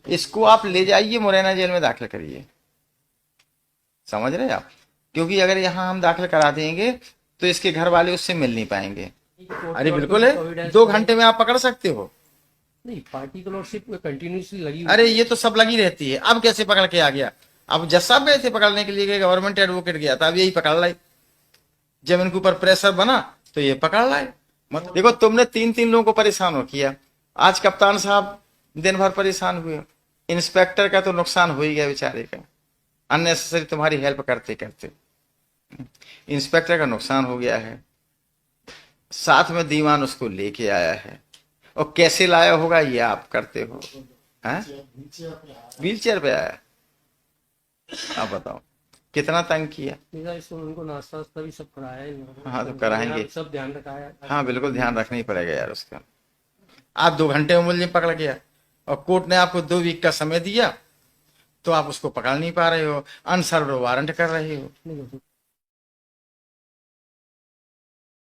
इसको आप ले जाइए मुरैना जेल में दाखिल करिए, समझ रहे हैं आप? क्योंकि अगर यहाँ हम दाखिल करा देंगे तो इसके घर वाले उससे मिल नहीं पाएंगे। कोर्ट की अरे ओर बिल्कुल से है, प्रोविडेंस 2 घंटे में आप पकड़ सकते हो। नहीं, पार्टी की लॉर्डशिप कंटिन्यूसली लगी हुई अरे थी। ये तो सब लगी रहती है, अब कैसे पकड़ के आ गया? अब जज साहब गए थे पकड़ने के लिए, गवर्नमेंट एडवोकेट गया था, अब यही पकड़ लाई। जब इनके ऊपर प्रेशर बना तो ये पकड़ लाए। मतलब देखो, तुमने 3-3 लोगों को परेशान हो किया, आज कप्तान साहब दिन भर परेशान हुए, इंस्पेक्टर का तो नुकसान हो ही गया बेचारे का, अननेसेसरी तुम्हारी हेल्प करते करते इंस्पेक्टर का नुकसान हो गया है। साथ में दीवान उसको लेके आया है, और कैसे लाया होगा ये आप करते हो, हैं? व्हील चेयर पे आया, आप बताओ कितना तंग किया। मेरा इसको उनको नाश्ता वास्ता भी सब कराया है इन लोगों को। हाँ तो कराएंगे, सब ध्यान रखा है। हाँ बिल्कुल ध्यान रखना ही पड़ेगा यार उसका। आप 2 घंटे में मुलजिम पकड़ गया, और कोर्ट ने आपको 2 वीक का समय दिया, तो आप उसको पकड़ नहीं पा रहे हो, अनसर्व्ड वारंट कर रहे हो।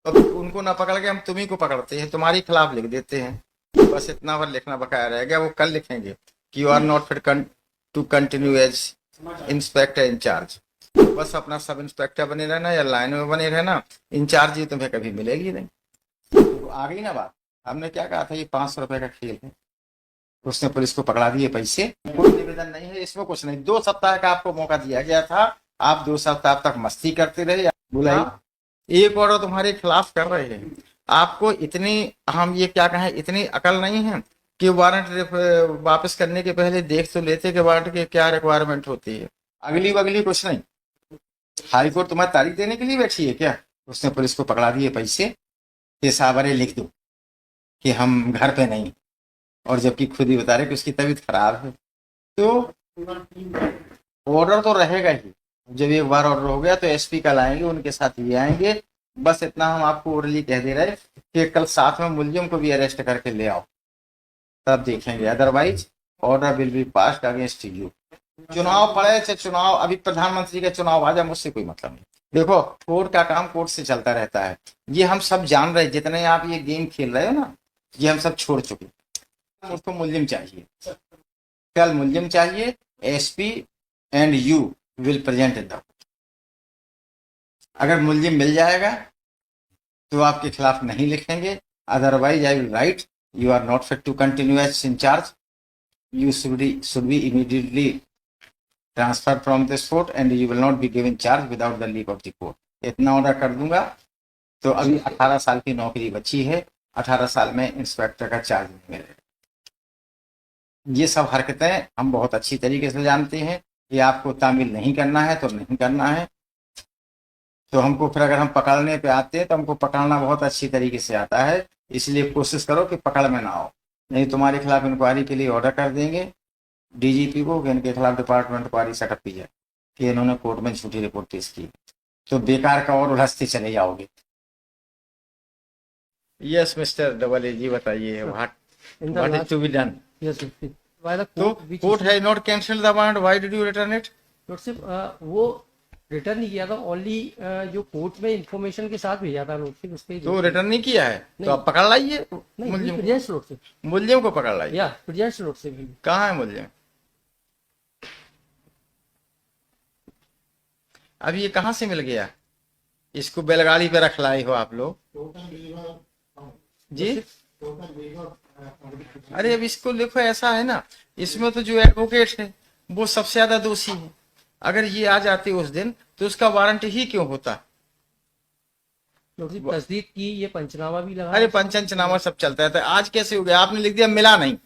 अब उनको ना पकड़ के हम तुम्ही को पकड़ते हैं, तुम्हारी खिलाफ लिख देते हैं। बस इतना बार लिखना बकाया रह गया, वो कल लिखेंगे कि you are not fit to continue as inspector incharge. बस अपना सब इंस्पेक्टर बने रहना या लाइन में बने रहना, इंचार्ज ही तुम्हें कभी मिलेगी नहीं। तो आ गई ना बात। हमने क्या कहा था, ये 500 रुपए का खेल है, उसने पुलिस को पकड़ा दिए पैसे, कोई निवेदन नहीं है इसमें, कुछ नहीं। 2 सप्ताह का आपको मौका दिया गया था, आप 2 सप्ताह तक मस्ती करते रहे। बुलाई एक ऑर्डर तुम्हारे खिलाफ कर रहे हैं, आपको इतनी, हम ये क्या कहें, इतनी अकल नहीं है कि वारंट वापस करने के पहले देख तो लेते कि वारंट की क्या रिक्वायरमेंट होती है। अगली बगली कुछ नहीं, हाई कोर्ट तुम्हारी तारीख देने के लिए बैठी है क्या? उसने पुलिस को पकड़ा दिए पैसे, ये सावरे लिख दो कि हम घर पे नहीं, और जबकि खुद ही बता रहे कि उसकी तबीयत खराब है। तो ऑर्डर तो रहेगा ही, जब एक बार ऑर्डर हो गया तो एसपी कल आएंगे, उनके साथ ये आएंगे। बस इतना हम आपको ओरली कह दे रहे कि कल साथ में मुलजिम को भी अरेस्ट करके ले आओ, तब देखेंगे, otherwise order will be passed against you. चुनाव पड़े चाहे चुनाव, अभी प्रधानमंत्री का चुनाव आ जाए, मुझसे कोई मतलब नहीं। देखो, कोर्ट का काम कोर्ट से चलता रहता है, ये हम सब जान रहे, जितने आप ये गेम खेल रहे हो ना, ये हम सब छोड़ चुके। उसको मुलजिम चाहिए, कल मुलजिम चाहिए, SP and you will present in the. अगर मुलजिम मिल जाएगा तो आपके खिलाफ नहीं लिखेंगे, otherwise I will write you are not fit to continue as incharge, you should be immediately transferred from this court and you will not be given charge without the leave of the court। इतना order कर दूंगा तो अभी 18 साल की नौकरी बची है, 18 साल में इंस्पेक्टर का चार्ज नहीं मिलेगा। ये सब हरकतें हम बहुत अच्छी तरीके से जानते हैं, ये आपको तामील नहीं करना है तो नहीं करना है। तो हमको फिर अगर हम पकड़ने पे आते हैं तो हमको पकड़ना बहुत अच्छी तरीके से आता है, इसलिए कोशिश करो कि पकड़ में ना आओ, नहीं तुम्हारे खिलाफ इंक्वायरी के लिए ऑर्डर कर देंगे डीजीपी को कि इनके खिलाफ डिपार्टमेंट इंक्वायरी सेटअप की जाए कि इन्होंने कोर्ट में झूठी रिपोर्ट पेश की, तो बेकार का और उलझते चले जाओगे। Yes mister double A G, बताइए what is to be done. Yes, why the तो court has not cancelled the warrant, why did you return it? Lordship वो रिटर्न नहीं किया था, ओनली जो कोर्ट में इंफॉर्मेशन के साथ भेजा था लॉर्डशिप, उसके तो रिटर्न नहीं किया है तो आप पकड़ लाइए मुलजिम को, प्रेजेंस लॉर्डशिप, मुलजिम को पकड़ लाइए। या प्रेजेंस लॉर्डशिप। कहाँ है मुलजिम? अब ये कहाँ से मिल गया? इसको बैलगाड़ी पे रख लाए हो आप लोग जी? अरे अब इसको देखो, ऐसा है ना, इसमें तो जो एडवोकेट है वो सबसे ज्यादा दोषी है। अगर ये आ जाते उस दिन तो उसका वारंट ही क्यों होता? तस्दीक की, ये पंचनामा भी लगा। अरे पंचनामा सब चलता रहता है, आज कैसे हो गया? आपने लिख दिया मिला नहीं।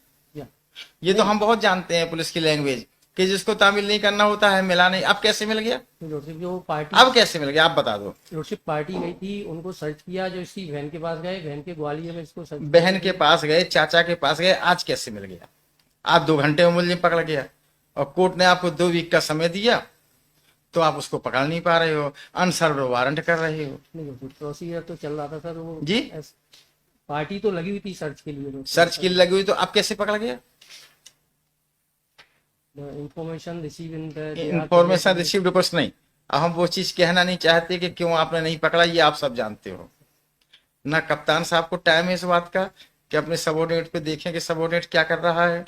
ये तो हम बहुत जानते हैं पुलिस की लैंग्वेज कि जिसको तामील नहीं करना होता है मिला नहीं। अब कैसे मिल गया? जो पार्टी, अब कैसे मिल गया आप बता दो। लॉर्डशिप पार्टी गई थी, उनको सर्च किया, जो इसकी बहन के पास गए, बहन के ग्वालियर में इसको सर्च, बहन के पास गए, चाचा के पास गए, आज कैसे मिल गया? आप 2 घंटे में मुलजिम पकड़ गया, और कोर्ट ने आपको 2 वीक का समय दिया, तो आप उसको पकड़ नहीं पा रहे हो, अनसर्व्ड वारंट कर रहे हो। नहीं, प्रोसीजर तो चल रहा था सर, वो जी पार्टी तो लगी हुई थी सर्च के लिए, सर्च की लगी हुई, तो अब कैसे पकड़ गया? इंफॉर्मेशन रिसीव्ड कुछ नहीं। अब हम वो चीज कहना नहीं चाहते कि क्यों आपने नहीं पकड़ा, ये आप सब जानते हो ना। कप्तान साहब को टाइम है इस बात का कि अपने सबोर्डिनेट पे देखें कि सबोर्डिनेट क्या कर रहा है,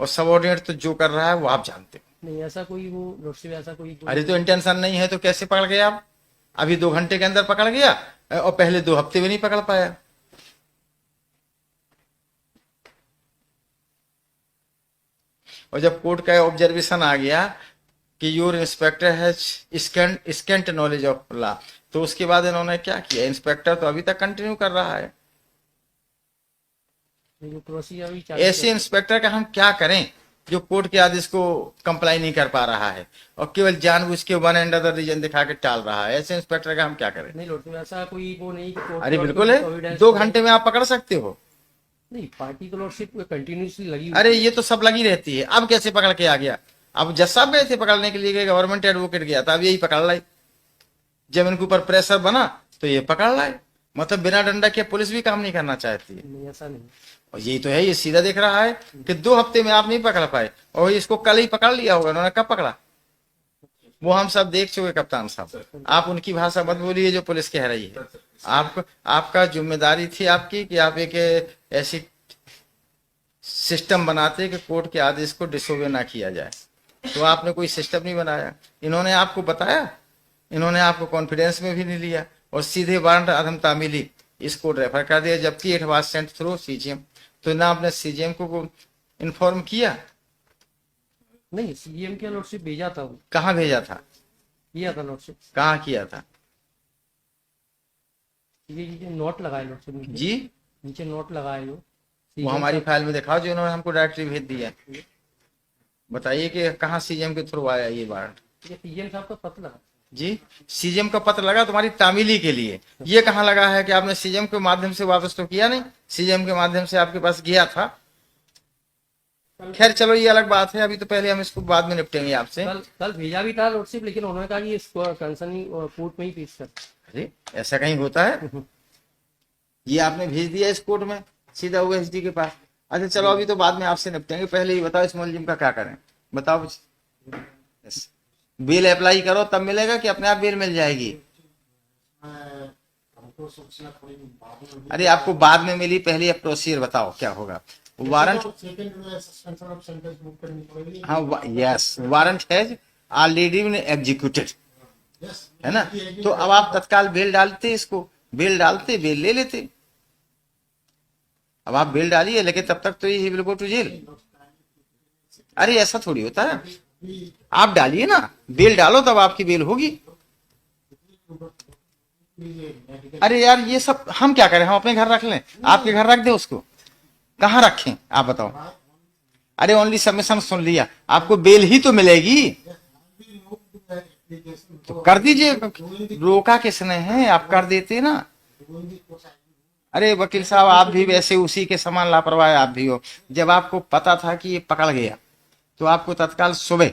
और सबऑर्डिनेट तो जो कर रहा है वो आप जानते हो। नहीं ऐसा कोई वो लॉर्डशिप ऐसा कोई अरे तो इंटेंशन नहीं है तो कैसे पकड़ गए आप? अभी 2 घंटे के अंदर पकड़ गया और पहले 2 हफ्ते में नहीं पकड़ पाया। और जब कोर्ट का ऑब्जर्वेशन आ गया कि your inspector has scent knowledge of law, तो उसके बाद इन्होंने क्या किया, इंस्पेक्टर तो अभी तक कंटिन्यू कर रहा है। जो प्रोसीजर अभी चालू ऐसे इंस्पेक्टर का हम क्या करें जो कोर्ट के आदेश को कंप्लाई नहीं कर पा रहा है और केवल जानबूझ के वन एंड अदर रीजन दिखा के टाल रहा है, ऐसे इंस्पेक्टर का हम क्या करें? नहीं लॉर्डशिप ऐसा कोई वो नहीं कि कोर्ट अरे की बिल्कुल order को है, evidence 2 घंटे में आप पकड़ सकते हो। नहीं पार्टी तो लॉर्डशिप कंटिन्यूसली लगी हुई अरे ये तो सब लगी रहती है, अब कैसे पकड़ के आ गया? अब जज साहब गए थे पकड़ने के लिए, गए गवर्नमेंट एडवोकेट गया था, अब यही पकड़ लाई। जब इनके ऊपर प्रेशर बना तो ये पकड़ लाए। मतलब बिना डंडा के पुलिस भी काम नहीं करना चाहती है। नहीं ऐसा नहीं और यही तो है, ये सीधा देख रहा है कि 2 हफ्ते में आप नहीं पकड़ पाए और इसको कल ही पकड़ लिया होगा। उन्होंने कब पकड़ा वो हम सब देख चुके कप्तान साहब। आप उनकी भाषा मत बोलिए जो पुलिस कह रही है। आपको आपका जिम्मेदारी थी आपकी कि आप एक ऐसी सिस्टम बनाते कि कोर्ट के आदेश को डिसोबे ना किया जाए, तो आपने कोई सिस्टम नहीं बनाया। इन्होंने आपको बताया, इन्होंने आपको कॉन्फिडेंस में भी नहीं लिया और सीधे वारंट अधम तामीली इसको रेफर कर दिया, जबकि it was sent through CGM. तो ना आपने सीजीएम को इन्फॉर्म किया? नहीं सीएम के लॉर्डशिप भेजा था वो कहाँ भेजा था? किया था लॉर्डशिप कहाँ किया था? ये नोट लगाए लॉर्डशिप नीचे जी नीचे नोट लगाए हो वो हमारी फाइल में दिखाओ जो इन्होंने हमको डायरेक्टली भेज दिया। बताइए कि कहाँ सीजीएम के थ्रू आया ये वारंट? ये सीएम साहब का पत्र लगा जी सीजीएम का पत्र लगा तुम्हारी तामीली के लिए, ये कहाँ लगा है कि आपने सीजीएम के माध्यम से वापस तो किया नहीं? सीजीएम के माध्यम से आपके पास गया था। खैर चलो ये अलग बात है, अभी तो पहले हम इसको बाद में निपटेंगे आपसे। कल भेजा भी था लॉर्डशिप, लेकिन उन्होंने कहा कि इसको कंसर्निंग कोर्ट में ही पेश कर। अरे ऐसा कहीं होता है? ये आपने भेज दिया इस कोर्ट में सीधा ओएसडी के पास। अच्छा चलो अभी तो बाद में आपसे निपटेंगे, पहले ही बताओ इस मुलजिम का क्या करें, बताओ। Yes. बिल अप्लाई करो तब मिलेगा कि अपने आप बिल मिल जाएगी? अरे आपको बाद में मिली, पहले आप प्रोसीजर बताओ क्या होगा। वारंट, हाँ yes warrant has already been executed, है ना? तो अब आप तत्काल बेल डालते, इसको बेल डालते, बेल ले लेते। अब आप बेल डालिए, लेकिन तब तक तो ये विल गो टू जेल। अरे ऐसा थोड़ी होता है, आप डालिए ना, बेल डालो तब आपकी बेल होगी। अरे यार ये सब हम क्या करें, हम अपने घर रख लें, आपके घर रख दे उसको, कहाँ रखें आप बताओ? अरे ओनली सबमिशन सुन लिया, आपको बेल ही तो मिलेगी, तो कर दीजिए। रोका किसने है, आप कर देते ना। अरे वकील साहब आप भी वैसे उसी के समान लापरवाह आप भी हो। जब आपको पता था कि ये पकड़ गया तो आपको तत्काल सुबह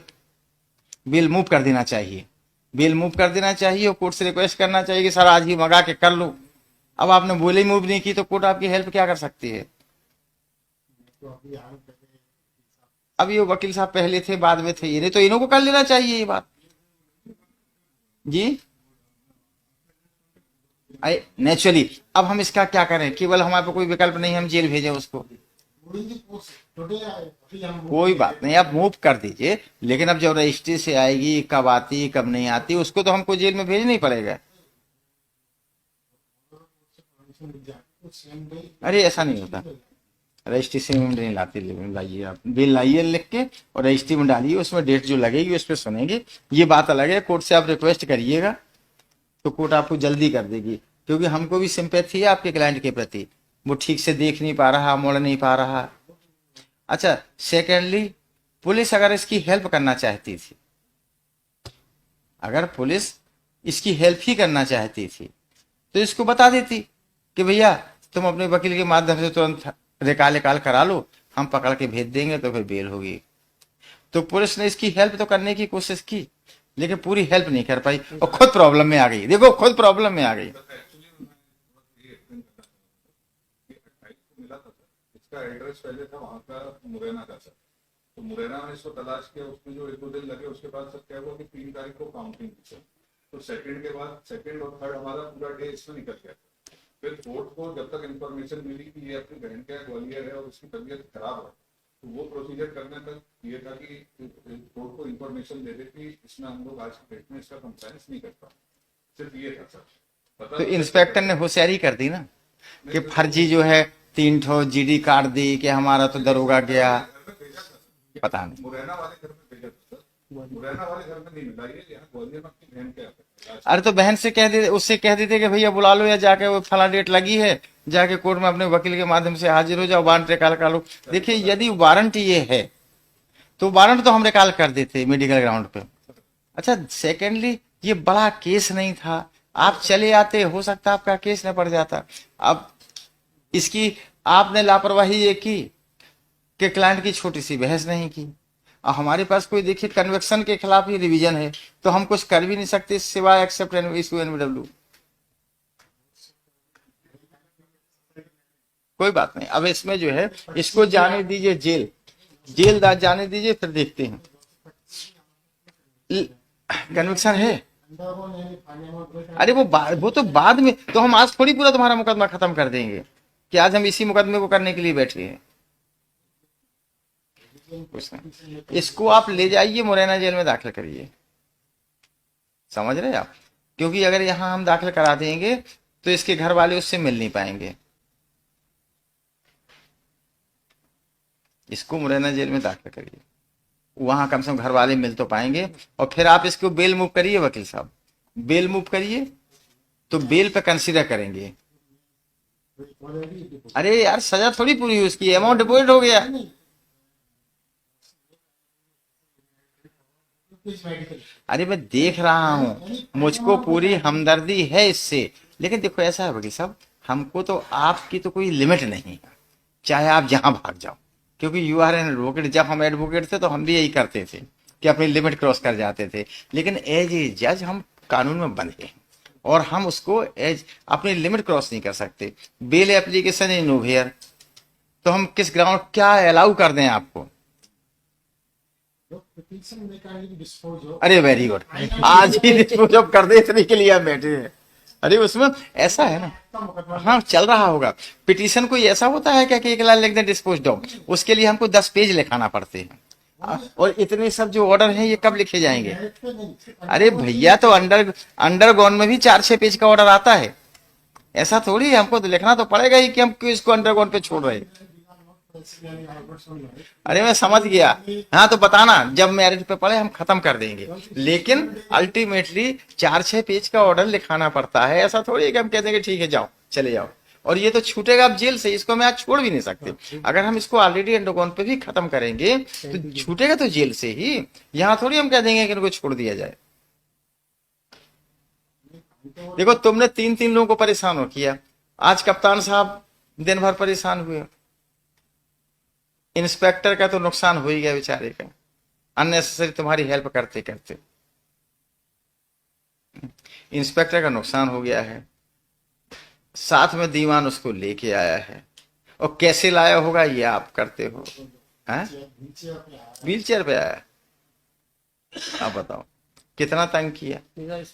बिल मूव कर देना चाहिए, बिल मूव कर देना चाहिए और कोर्ट से रिक्वेस्ट करना चाहिए कि सर आज ही मंगा के कर लो। अब आपने बोले मूव नहीं की तो कोर्ट आपकी हेल्प क्या कर सकती है? अब ये वकील साहब पहले थे बाद में थे, ये तो इन्हों को कर लेना चाहिए ये बात। जी नेचुरली अब हम इसका क्या करें, केवल हमारे पे कोई विकल्प नहीं, हम जेल भेजें उसको? कोई बात नहीं, आप मूव कर दीजिए, लेकिन अब जब रजिस्ट्री से आएगी, कब आती कब नहीं आती, उसको तो हमको जेल में भेजना ही पड़ेगा। अरे ऐसा नहीं होता, रजिस्ट्री से नहीं लाते, लाइए आप बिल लाइए लिख के और रजिस्ट्री में डालिए, उसमें डेट जो लगेगी उस पर सुनेंगे। ये बात अलग है, कोर्ट से आप रिक्वेस्ट करिएगा तो कोर्ट आपको जल्दी कर देगी, क्योंकि हमको भी सिंपैथी है आपके क्लाइंट के प्रति, वो ठीक से देख नहीं पा रहा, मोड़ नहीं पा रहा। अच्छा सेकेंडली, पुलिस अगर इसकी हेल्प करना चाहती थी, अगर पुलिस इसकी हेल्प ही करना चाहती थी तो इसको बता देती कि भैया तुम अपने वकील के माध्यम से तुरंत रिकॉल करा लो, हम पकड़ के भेज देंगे तो फिर बेल होगी। तो पुलिस ने इसकी हेल्प तो करने की कोशिश की, लेकिन पूरी हेल्प नहीं कर पाई और खुद प्रॉब्लम में आ गई। देखो खुद प्रॉब्लम में आ गई। इसका एड्रेस पहले था वहाँ का मुरैना का सर, तो मुरैना में इसको तलाश किया, उसमें जो 1-2 दिन लगे, उसके बाद सर क्या हुआ कि 3 तारीख को काउंटिंग थी सर, तो सेकंड के बाद सेकंड और थर्ड हमारा पूरा डे इसमें निकल गया। फिर कोर्ट को जब तक इन्फॉर्मेशन मिली कि ये अपनी बहन का ग्वालियर है और उसकी तबीयत खराब है, तो वो प्रोसीजर करने तक ये था कि कोर्ट को इंफॉर्मेशन दे दे कि इसमें हम लोग आज की डेट में इसका कंप्लायंस नहीं करता, सिर्फ ये था सर। पता तो इंस्पेक्टर ने होशियारी कर दी ना कि फर्जी जो है 3 ठो जीडी कार्ड दी कि हमारा तो दरोगा गया, पता नहीं। मुरैना वाले घर में भेजा था सर, मुरैना वाले घर में नहीं मिला, ये यहाँ ग्वालियर में अपनी बहन के अरे तो बहन से कह दे, उससे कह देते कि भैया बुला लो या जाके वो फला डेट लगी है, जाके कोर्ट में अपने वकील के माध्यम से हाजिर हो जाओ, वारंट रिकॉल कर लो। देखिए यदि वारंट ये है तो वारंट तो हम रिकॉल कर देते मेडिकल ग्राउंड पे। अच्छा सेकेंडली ये बड़ा केस नहीं था, आप चले आते, हो सकता आपका केस न पड़ जाता। अब इसकी आपने लापरवाही ये की कि क्लाइंट की छोटी सी बहस नहीं की। और हमारे पास कोई देखिए कन्वेक्शन के खिलाफ ही रिवीजन है, तो हम कुछ कर भी नहीं सकते सिवाय एक्सेप्ट इशू एनवीडब्ल्यू। कोई बात नहीं, अब इसमें जो है इसको जाने दीजिए जेल, जेलदार जाने दीजिए, फिर देखते हैं। कन्विक्शन है, अरे वो तो बाद में, तो हम आज थोड़ी पूरा तुम्हारा मुकदमा खत्म कर देंगे कि आज हम इसी मुकदमे को करने के लिए बैठे हैं। कुछ नहीं, इसको आप ले जाइए मुरैना जेल में दाखिल करिए, समझ रहे आप, क्योंकि अगर यहां हम दाखिल करा देंगे तो इसके घर वाले उससे मिल नहीं पाएंगे। इसको मुरैना जेल में दाखिल करिए, वहां कम से कम घर वाले मिल तो पाएंगे। और फिर आप इसको बेल मूव करिए, वकील साहब बेल मूव करिए, तो बेल पे कंसीडर करेंगे। अरे यार सजा थोड़ी पूरी हुई, उसकी अमाउंट डिपॉजिट हो गया। अरे मैं देख रहा हूं, मुझको पूरी हमदर्दी है इससे, लेकिन देखो ऐसा है वकील साहब, हमको तो आपकी तो कोई लिमिट नहीं, चाहे आप जहां भाग जाओ, क्योंकि यू आर एन एडवोकेट। जब हम एडवोकेट थे तो हम भी यही करते थे कि अपनी लिमिट क्रॉस कर जाते थे, लेकिन एज ए जज हम कानून में बंधे हैं और हम उसको एज अपनी लिमिट क्रॉस नहीं कर सकते। बेल एप्लीकेशन इन ओवियर, तो हम किस ग्राउंड क्या अलाउ कर दें आपको? अरे वेरी गुड, आज ही डिस्पोज ऑफ कर दे, इतने के लिए आप बैठे हैं। अरे उसमें ऐसा है ना, हाँ चल रहा होगा। पिटीशन कोई ऐसा होता है क्या कि एक लाइन लिख दें डिस्पोज ऑफ, उसके लिए हमको 10 पेज लिखाना पड़ते हैं। और इतने सब जो ऑर्डर हैं ये कब लिखे जाएंगे? अरे भैया तो अंडरग्राउंड में भी 4-6 पेज का ऑर्डर आता है, ऐसा थोड़ी है, हमको तो लिखना तो पड़ेगा ही कि हम क्यों इसको अंडरग्राउंड पे छोड़ रहे हैं। अरे मैं समझ गया, हाँ तो बताना जब मैरिज पे पड़े हम खत्म कर देंगे, लेकिन अल्टीमेटली 4-6 पेज का ऑर्डर लिखाना पड़ता है। ऐसा थोड़ी है कि हम कह देंगे ठीक है जाओ चले जाओ, और ये तो छूटेगा अब जेल से, इसको मैं आज छोड़ भी नहीं सकते। अगर हम इसको ऑलरेडी अंडरग्राउंड पे भी खत्म करेंगे तो छूटेगा तो जेल से ही, यहाँ थोड़ी हम कह देंगे कि इनको छोड़ दिया जाए। देखो तुमने 3-3 लोगों को परेशान हो किया, आज कप्तान साहब दिन भर परेशान हुए, इंस्पेक्टर का तो नुकसान हो ही गया बेचारे का, अननेसेसरी तुम्हारी हेल्प करते करते इंस्पेक्टर का नुकसान हो गया है, साथ में दीवान उसको लेके आया है, और कैसे लाया होगा ये आप करते हो, व्हील चेयर पे आया। आप बताओ कितना तंग किया।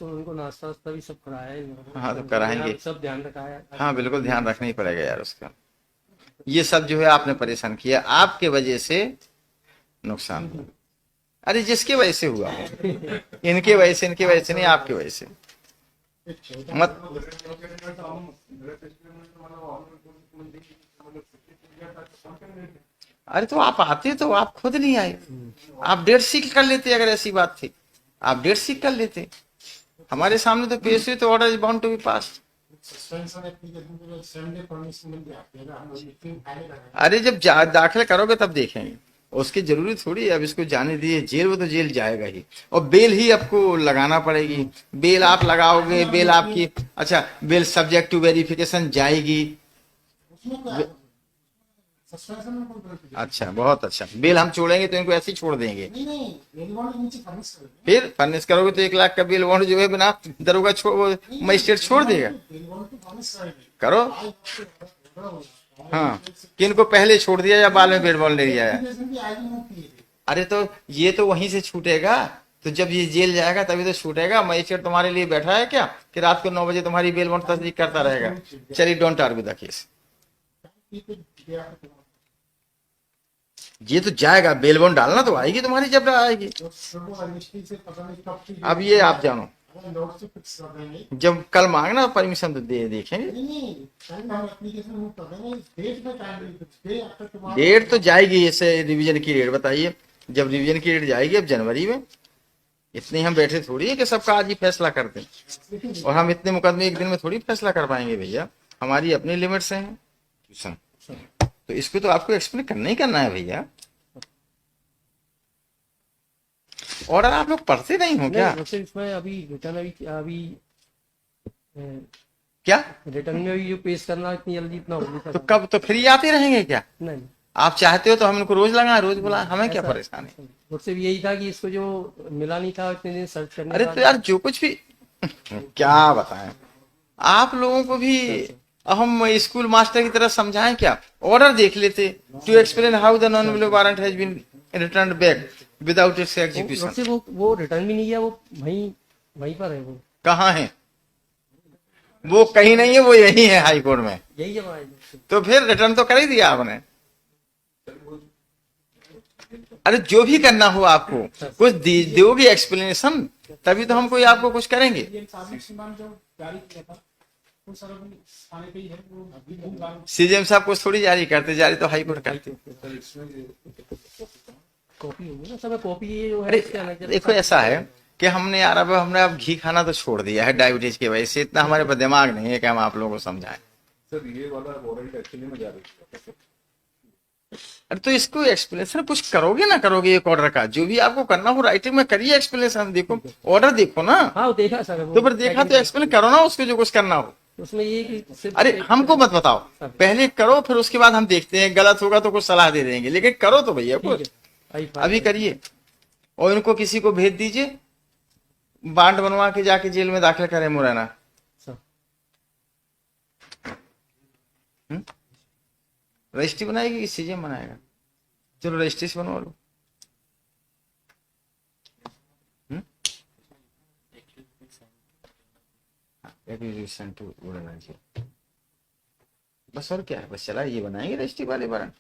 उनको नाश्ता वास्ता भी सब कराया है। हाँ तो कराएंगे, सब ध्यान रखा है। हाँ बिल्कुल ध्यान रखना ही पड़ेगा यार उसका। ये सब जो है आपने परेशान किया, आपके वजह से नुकसान हुआ। अरे जिसकी वजह से हुआ, इनके वजह से नहीं, आपकी वजह से मत। अरे तो आप आते तो आप खुद नहीं आए, आप डेट सीख कर लेते, अगर ऐसी बात थी आप डेट सीख कर लेते। हमारे सामने तो पेश हुई तो order is bound to be passed. अरे जब दाखिल करोगे तब देखेंगे, उसकी जरूरी थोड़ी है। अब इसको जाने दिए जेल, वो तो जेल जाएगा ही, और बेल ही आपको लगाना पड़ेगी। बेल आप लगाओगे, बेल आपकी, अच्छा बेल सब्जेक्ट टू वेरिफिकेशन जाएगी। अच्छा बहुत अच्छा, बेल हम छोड़ेंगे तो इनको ऐसे ही छोड़ देंगे। फिर फर्निश करोगे तो 1 लाख का बेल बॉन्ड जो है बिना दरोगा मजिस्ट्रेट छोड़ देगा। करो, हाँ कि इनको पहले छोड़ दिया या बाद में बेल बॉन्ड ले लिया है। अरे तो ये तो वहीं से छूटेगा, तो जब ये जेल जाएगा तभी तो छूटेगा। मजिस्ट्रेट तुम्हारे लिए बैठा है क्या कि रात को 9 बजे तुम्हारी बेल बॉन्ड तस्दीक करता रहेगा? चलिए डोंट आर्ग्यू द केस। ये तो जाएगा, बेल बॉन्ड डालना तो आएगी तुम्हारी, जब आएगी। अब ये आप जानो, जब कल मांगना परमिशन तो दे देखेंगे। डेट तो जाएगी, ऐसे रिवीजन की डेट बताइए, जब रिवीजन की डेट जाएगी अब जनवरी में। इतने हम बैठे थोड़ी है कि सबका आज ही फैसला कर दें, और हम इतने मुकदमे एक दिन में थोड़ी फैसला कर पाएंगे भैया, हमारी अपनी लिमिट से हैं। तो इसको तो आपको एक्सप्लेन करना ही करना है भैया। ऑर्डर आप लोग पढ़ते नहीं हो क्या? इसमें अभी रिटर्न अभी क्या रिटर्न में भी जो पेश करना इतनी जल्दी इतना हो नहीं तो कब, तो फिर ये आते रहेंगे क्या? नहीं, आप चाहते हो तो हम इनको रोज लगाएं, रोज बुलाएं, हमें क्या परेशानी? मुझसे भी यही था कि इसको जो मिला नहीं था इतने दिन सर्च करने अरे बाद। तो यार जो कुछ भी क्या बताएं आप लोगों को भी, हम स्कूल मास्टर की तरह समझाएं क्या? ऑर्डर देख लेते, to explain how the non available warrant has been returned back without its execution. वो रिटर्न भी नहीं किया, वो वहीं पर है। वो कहाँ है? वो कहीं नहीं है, वो यही है हाई कोर्ट में। यही है। तो फिर रिटर्न तो कर ही दिया आपने। अरे जो भी करना हो आपको कुछ दोगे एक्सप्लेनेशन, तभी तो हम कोई आपको कुछ करेंगे। सीजेएम साहब कुछ थोड़ी जारी करते, जारी तो हाई कोर्ट करते। कॉपी होगी ना सब, कॉपी जो है। अरे देखो ऐसा है कि हमने यार हमने अब घी खाना तो छोड़ दिया है डायबिटीज की वजह से, इतना हमारे पास दिमाग नहीं है कि हम आप लोगों को समझाएं। सर ये वाला वारंट एक्चुअली में जारी किया। अरे तो इसको एक्सप्लेनेशन कुछ करोगे ना करोगे, एक ऑर्डर का जो भी आपको करना हो राइटिंग में करिए एक्सप्लेनेशन। देखो ऑर्डर देखो ना। हाँ वो देखा सर, तो फिर देखा तो एक्सप्लेन करो ना उसको, जो कुछ करना हो। उसमें ये कि सिर्फ अरे हमको मत बताओ, पहले करो, फिर उसके बाद हम देखते हैं, गलत होगा तो कुछ सलाह दे देंगे, लेकिन करो तो भैया कुछ अभी करिए। और इनको किसी को भेज दीजिए, बांड बनवा के जाके जेल में दाखिल करें मुरैना। रजिस्ट्री बनाएगी कि सीजेएम बनाएगा? चलो रजिस्ट्री से बनवा लो। एक्विजिशन टू मुरैना जेल, बस और क्या है, बस चला ये बनाएंगे रजिस्ट्री वाले वारंट।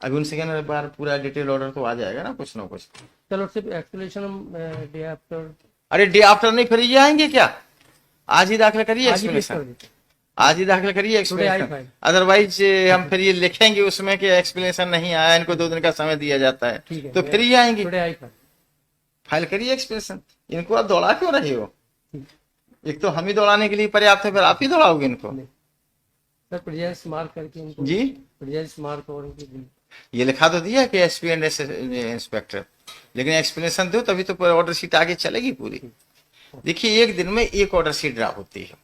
अभी उनसे कहना बार पूरा डिटेल ऑर्डर तो आ जाएगा ना कुछ। चलो सिर्फ एक्सप्लेनेशन हम डे आफ्टर। अरे डे आफ्टर नहीं, फिर ये आएंगे क्या? आज ही दाखिल करिए एक्सप्लेनेशन, आज ही दाखिल करिए एक्सप्लेनेशन। अदरवाइज हम फिर ये लिखेंगे उसमें कि एक्सप्लेनेशन नहीं आया, इनको 2 दिन का समय दिया जाता है, तो फिर ये आएंगे। फाइल करिए एक्सप्लेनेशन। इनको आप दौड़ा क्यों रहे हो? एक तो हम ही दौड़ाने के लिए पर्याप्त है, फिर आप ही दौड़ाओगे इनको। सर प्रेजेंस मार्क करके इनको जी, प्रेजेंस मार्क और ये लिखा तो दिया कि एसपी एंड इंस्पेक्टर, लेकिन एक्सप्लेनेशन दो तभी तो ऑर्डर शीट आगे चलेगी पूरी। देखिए एक दिन में एक ऑर्डर शीट ड्रा होती है,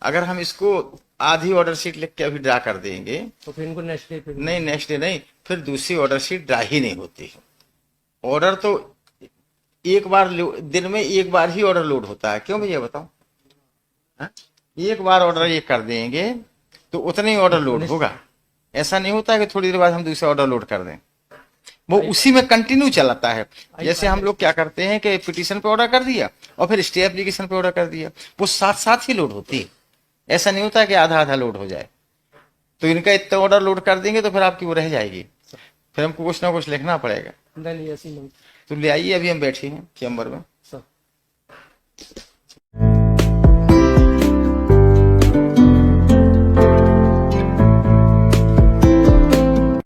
अगर हम इसको आधी ऑर्डर शीट लिख के अभी ड्रा कर देंगे तो फिर इनको नेक्स्ट डे नहीं, नेक्स्ट डे नहीं, फिर दूसरी ऑर्डर शीट ड्रा ही नहीं होती है। ऑर्डर तो एक बार दिन में एक बार ही ऑर्डर लोड होता है, क्यों भैया बताओ? एक बार ऑर्डर ये कर देंगे तो उतने ही ऑर्डर लोड होगा। ऐसा नहीं होता है कि थोड़ी देर बाद हम दूसरा ऑर्डर लोड कर दें, वो उसी में कंटिन्यू चलाता है। जैसे हम लोग क्या करते हैं कि पिटीशन पे ऑर्डर कर दिया और फिर स्टे एप्लीकेशन पे ऑर्डर कर दिया, वो साथ साथ ही लोड होती है। ऐसा नहीं होता है कि आधा आधा लोड हो जाए। तो इनका इतना ऑर्डर लोड कर देंगे तो फिर आपकी वो रह जाएगी, फिर हमको कुछ ना कुछ लिखना पड़ेगा। नहीं ऐसी नहीं। तो ले आइए, अभी हम बैठे हैं चैम्बर में।